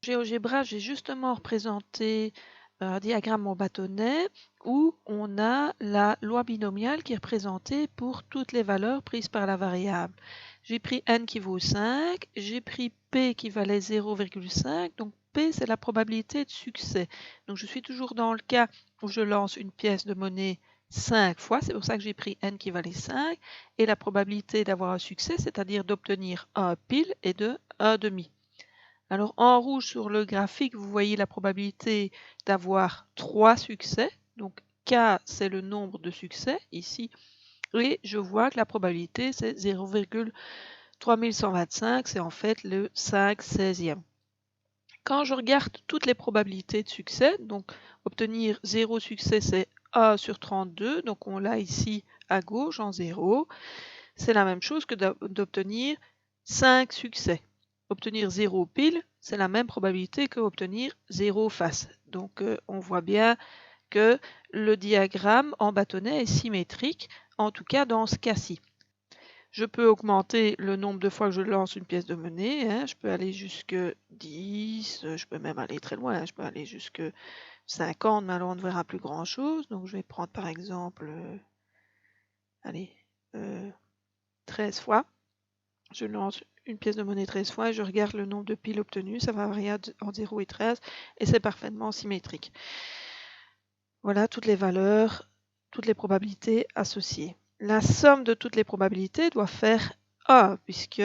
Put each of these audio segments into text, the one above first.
GeoGebra, j'ai justement représenté un diagramme en bâtonnet où on a la loi binomiale qui est représentée pour toutes les valeurs prises par la variable. J'ai pris n qui vaut 5, j'ai pris p qui valait 0,5, donc p c'est la probabilité de succès. Donc je suis toujours dans le cas où je lance une pièce de monnaie 5 fois, c'est pour ça que j'ai pris n qui valait 5, et la probabilité d'avoir un succès, c'est-à-dire d'obtenir un pile, est de 1,5. Alors en rouge sur le graphique, vous voyez la probabilité d'avoir 3 succès. Donc K, c'est le nombre de succès ici. Et je vois que la probabilité, c'est 0,3125, c'est en fait le 5/16e. Quand je regarde toutes les probabilités de succès, donc obtenir 0 succès, c'est 1 sur 32. Donc on l'a ici à gauche en 0. C'est la même chose que d'obtenir 5 succès. Obtenir 0 pile, c'est la même probabilité que obtenir 0 face. Donc on voit bien que le diagramme en bâtonnet est symétrique, en tout cas dans ce cas-ci. Je peux augmenter le nombre de fois que je lance une pièce de monnaie, hein. Je peux aller jusque 10, je peux même aller très loin, hein. Je peux aller jusque 50, mais alors on ne verra plus grand-chose. Donc je vais prendre par exemple, allez, 13 fois. Je lance une pièce de monnaie 13 fois et je regarde le nombre de piles obtenues. Ça va varier entre 0 et 13 et c'est parfaitement symétrique. Voilà toutes les valeurs, toutes les probabilités associées. La somme de toutes les probabilités doit faire 1 puisque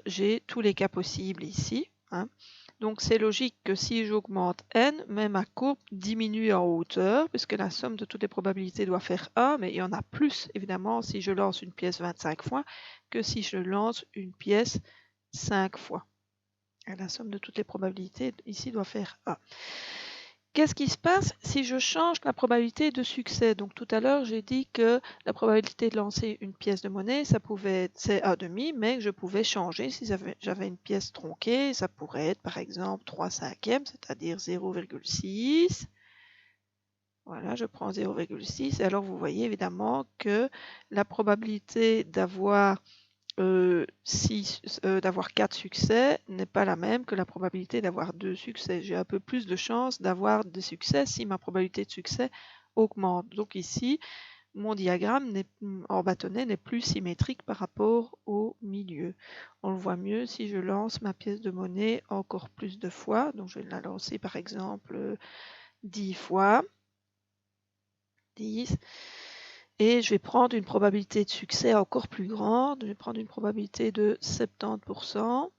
j'ai tous les cas possibles ici, hein. Donc c'est logique que si j'augmente n, même ma courbe diminue en hauteur, puisque la somme de toutes les probabilités doit faire 1, mais il y en a plus évidemment si je lance une pièce 25 fois que si je lance une pièce 5 fois. Et la somme de toutes les probabilités ici doit faire 1. Qu'est-ce qui se passe si je change la probabilité de succès? Donc tout à l'heure, j'ai dit que la probabilité de lancer une pièce de monnaie, ça pouvait être, c'est 1,5, mais que je pouvais changer. Si j'avais une pièce tronquée, ça pourrait être par exemple 3/5e, c'est-à-dire 0,6. Voilà, je prends 0,6. Et alors vous voyez évidemment que la probabilité d'avoir 4 succès n'est pas la même que la probabilité d'avoir 2 succès. J'ai un peu plus de chances d'avoir des succès si ma probabilité de succès augmente. Donc ici, mon diagramme en bâtonnet n'est plus symétrique par rapport au milieu. On le voit mieux si je lance ma pièce de monnaie encore plus de fois. Donc je vais la lancer par exemple 10 fois. 10. Et je vais prendre une probabilité de succès encore plus grande. Je vais prendre une probabilité de 70%.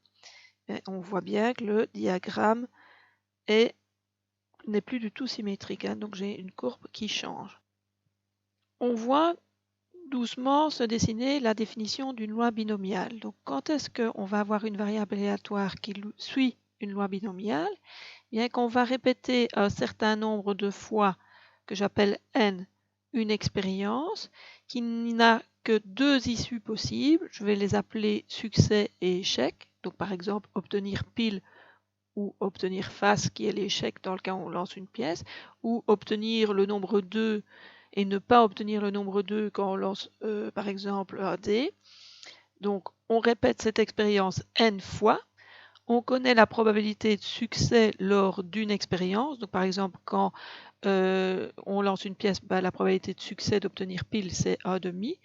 Et on voit bien que le diagramme n'est plus du tout symétrique, hein. Donc j'ai une courbe qui change. On voit doucement se dessiner la définition d'une loi binomiale. Donc quand est-ce qu'on va avoir une variable aléatoire qui suit une loi binomiale? Bien qu'on va répéter un certain nombre de fois, que j'appelle n, une expérience qui n'a que 2 issues possibles. Je vais les appeler succès et échec. Donc par exemple obtenir pile ou obtenir face, qui est l'échec dans le cas où on lance une pièce, ou obtenir le nombre 2 et ne pas obtenir le nombre 2 quand on lance par exemple un dé. Donc on répète cette expérience n fois. On connaît la probabilité de succès lors d'une expérience. Donc par exemple quand on lance une pièce, la probabilité de succès d'obtenir pile, c'est 1,5.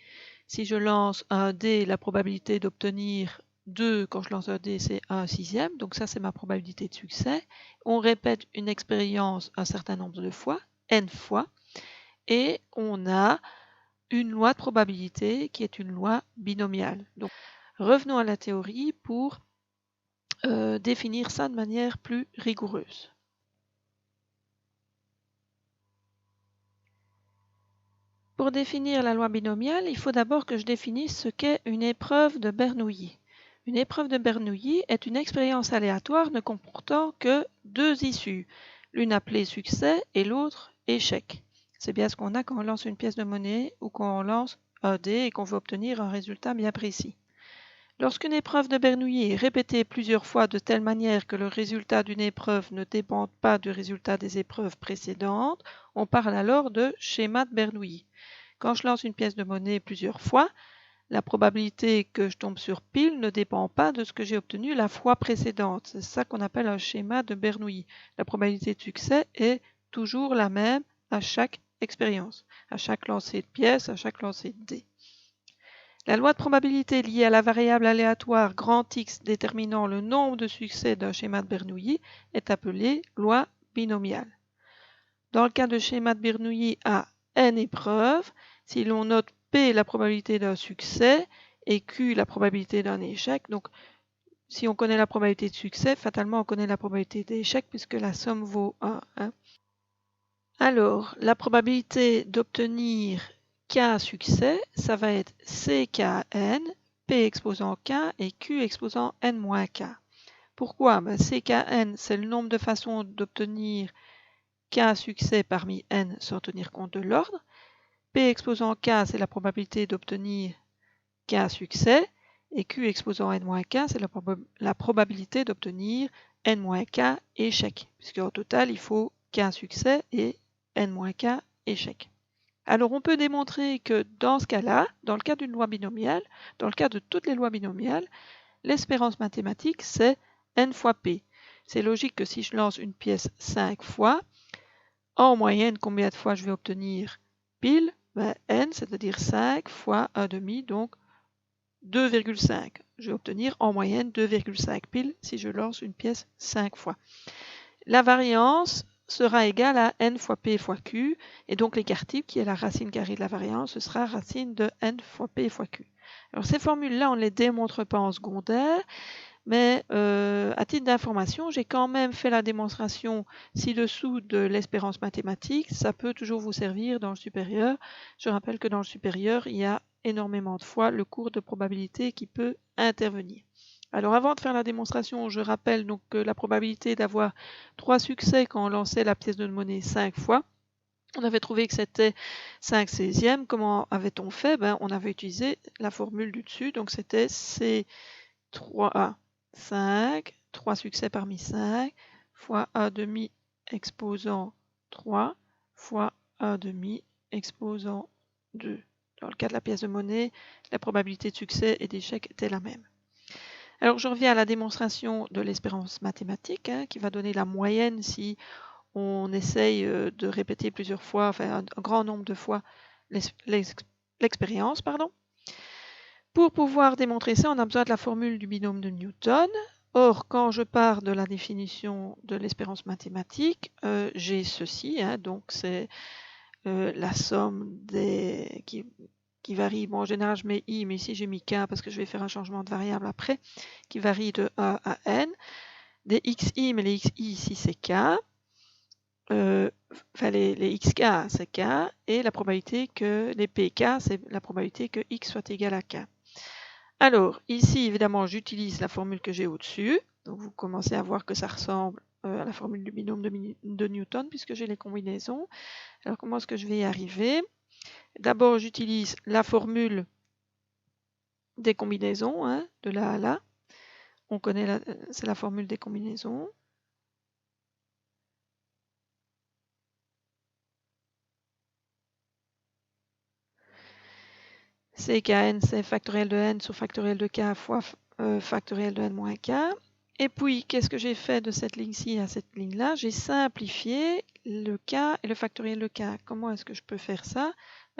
Si je lance un dé, la probabilité d'obtenir 2 quand je lance un dé, c'est 1/6e. Donc ça, c'est ma probabilité de succès. On répète une expérience un certain nombre de fois, n fois, et on a une loi de probabilité qui est une loi binomiale. Donc revenons à la théorie pour définir ça de manière plus rigoureuse. Pour définir la loi binomiale, il faut d'abord que je définisse ce qu'est une épreuve de Bernoulli. Une épreuve de Bernoulli est une expérience aléatoire ne comportant que 2 issues, l'une appelée succès et l'autre échec. C'est bien ce qu'on a quand on lance une pièce de monnaie ou quand on lance un dé et qu'on veut obtenir un résultat bien précis. Lorsqu'une épreuve de Bernoulli est répétée plusieurs fois de telle manière que le résultat d'une épreuve ne dépend pas du résultat des épreuves précédentes, on parle alors de schéma de Bernoulli. Quand je lance une pièce de monnaie plusieurs fois, la probabilité que je tombe sur pile ne dépend pas de ce que j'ai obtenu la fois précédente. C'est ça qu'on appelle un schéma de Bernoulli. La probabilité de succès est toujours la même à chaque expérience, à chaque lancer de pièces, à chaque lancer de dés. La loi de probabilité liée à la variable aléatoire grand X déterminant le nombre de succès d'un schéma de Bernoulli est appelée loi binomiale. Dans le cas de schéma de Bernoulli à n épreuves, si l'on note P la probabilité d'un succès et Q la probabilité d'un échec, donc si on connaît la probabilité de succès, fatalement on connaît la probabilité d'échec puisque la somme vaut 1. Alors, la probabilité d'obtenir K succès, ça va être CKN, P exposant K et Q exposant N-K. Pourquoi? CKN, c'est le nombre de façons d'obtenir K succès parmi N sans tenir compte de l'ordre. P exposant K, c'est la probabilité d'obtenir K succès. Et Q exposant N-K, c'est la probabilité d'obtenir N-K échec. Puisqu'en total, il faut K succès et N-K échec. Alors on peut démontrer que dans ce cas-là, dans le cas d'une loi binomiale, dans le cas de toutes les lois binomiales, l'espérance mathématique c'est N fois P. C'est logique que si je lance une pièce 5 fois, en moyenne, combien de fois je vais obtenir pile? N, c'est-à-dire 5 fois 1,5, donc 2,5. Je vais obtenir en moyenne 2,5 piles si je lance une pièce 5 fois. La variance sera égale à n fois p fois q, et donc l'écart type, qui est la racine carrée de la variance, ce sera racine de n fois p fois q. Alors ces formules-là, on ne les démontre pas en secondaire, mais à titre d'information, j'ai quand même fait la démonstration ci-dessous de l'espérance mathématique. Ça peut toujours vous servir dans le supérieur. Je rappelle que dans le supérieur, il y a énormément de fois le cours de probabilité qui peut intervenir. Alors avant de faire la démonstration, je rappelle donc que la probabilité d'avoir 3 succès quand on lançait la pièce de monnaie 5 fois, on avait trouvé que c'était 5 16e. Comment avait-on fait? On avait utilisé la formule du dessus, donc c'était C3A 5, 3 succès parmi 5, fois 1,5 exposant 3, fois 1,5 exposant 2. Dans le cas de la pièce de monnaie, la probabilité de succès et d'échec était la même. Alors je reviens à la démonstration de l'espérance mathématique, qui va donner la moyenne si on essaye de répéter plusieurs fois, enfin un grand nombre de fois l'expérience. Pour pouvoir démontrer ça, on a besoin de la formule du binôme de Newton. Or, quand je pars de la définition de l'espérance mathématique, j'ai ceci, donc c'est la somme des qui varie, en général je mets i, mais ici j'ai mis k parce que je vais faire un changement de variable après, qui varie de 1 à n, des xi, mais les xi ici c'est k, les xk c'est k, et la probabilité que les pk, c'est la probabilité que x soit égal à k. Alors ici évidemment j'utilise la formule que j'ai au-dessus, donc vous commencez à voir que ça ressemble à la formule du binôme de Newton puisque j'ai les combinaisons. Alors comment est-ce que je vais y arriver? D'abord j'utilise la formule des combinaisons, de là à là. On connaît, c'est la formule des combinaisons. CKN, c'est factoriel de n sur factoriel de k fois factoriel de n moins k. Et puis, qu'est-ce que j'ai fait de cette ligne-ci à cette ligne-là? J'ai simplifié le k et le factoriel de k. Comment est-ce que je peux faire ça?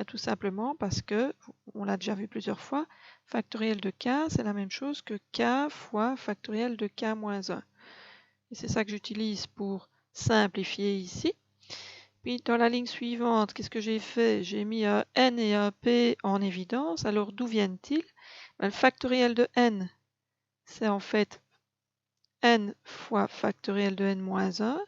Tout simplement parce que, on l'a déjà vu plusieurs fois, factoriel de k, c'est la même chose que k fois factoriel de k moins 1. Et c'est ça que j'utilise pour simplifier ici. Puis dans la ligne suivante, qu'est-ce que j'ai fait? J'ai mis un n et un p en évidence. Alors d'où viennent-ils? Le factoriel de n, c'est en fait n fois factoriel de n moins 1.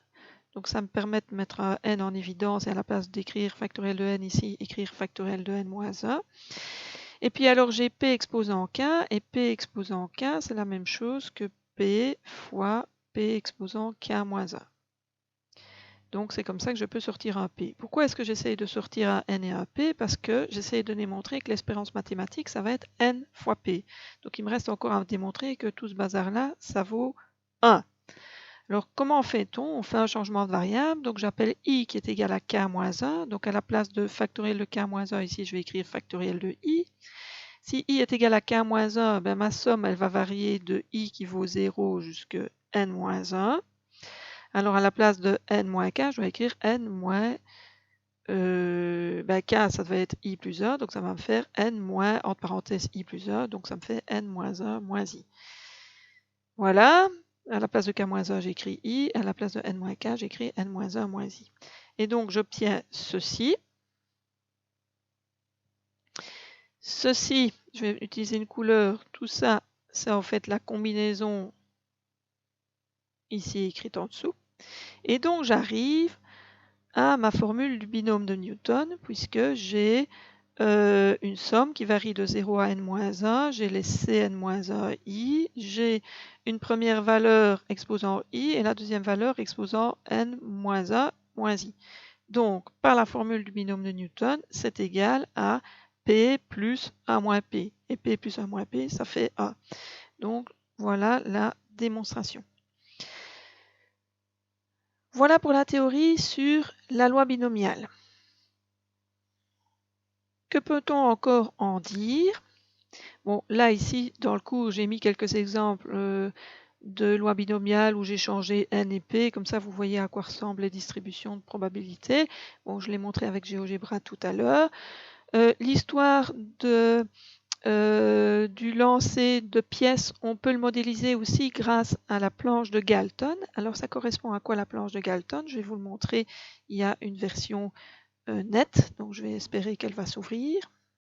Donc ça me permet de mettre un n en évidence et à la place d'écrire factoriel de n ici, écrire factoriel de n moins 1. Et puis alors j'ai p exposant k, et p exposant k, c'est la même chose que p fois p exposant k moins 1. Donc c'est comme ça que je peux sortir un P. Pourquoi est-ce que j'essaye de sortir un N et un P? Parce que j'essaye de démontrer que l'espérance mathématique, ça va être N fois P. Donc il me reste encore à démontrer que tout ce bazar-là, ça vaut 1. Alors comment fait-on? On fait un changement de variable. Donc j'appelle I qui est égal à K moins 1. Donc à la place de factoriel de K moins 1, ici je vais écrire factoriel de I. Si i est égal à k-1, ben ma somme elle va varier de i qui vaut 0 jusqu'à n-1. Alors à la place de n-k, je vais écrire n moins k, ça va être i plus 1, donc ça va me faire n moins, entre parenthèses, i plus 1, donc ça me fait n moins 1 moins i. Voilà, à la place de k-1, j'écris i, à la place de n-k, j'écris n moins 1 moins i. Et donc j'obtiens ceci. Ceci, je vais utiliser une couleur, tout ça, c'est en fait la combinaison ici écrite en dessous. Et donc j'arrive à ma formule du binôme de Newton, puisque j'ai une somme qui varie de 0 à n-1, j'ai les Cn-1i, j'ai une première valeur exposant i et la deuxième valeur exposant n-1 moins i. Donc, par la formule du binôme de Newton, c'est égal à P plus A moins P. Et P plus A moins P, ça fait A. Donc, voilà la démonstration. Voilà pour la théorie sur la loi binomiale. Que peut-on encore en dire? Bon, là, ici, dans le cours, j'ai mis quelques exemples de loi binomiale où j'ai changé n et p. Comme ça, vous voyez à quoi ressemblent les distributions de probabilité. Bon, je l'ai montré avec GeoGebra tout à l'heure. L'histoire du lancer de pièces, on peut le modéliser aussi grâce à la planche de Galton. Alors, ça correspond à quoi la planche de Galton? Je vais vous le montrer. Il y a une version nette, donc je vais espérer qu'elle va s'ouvrir.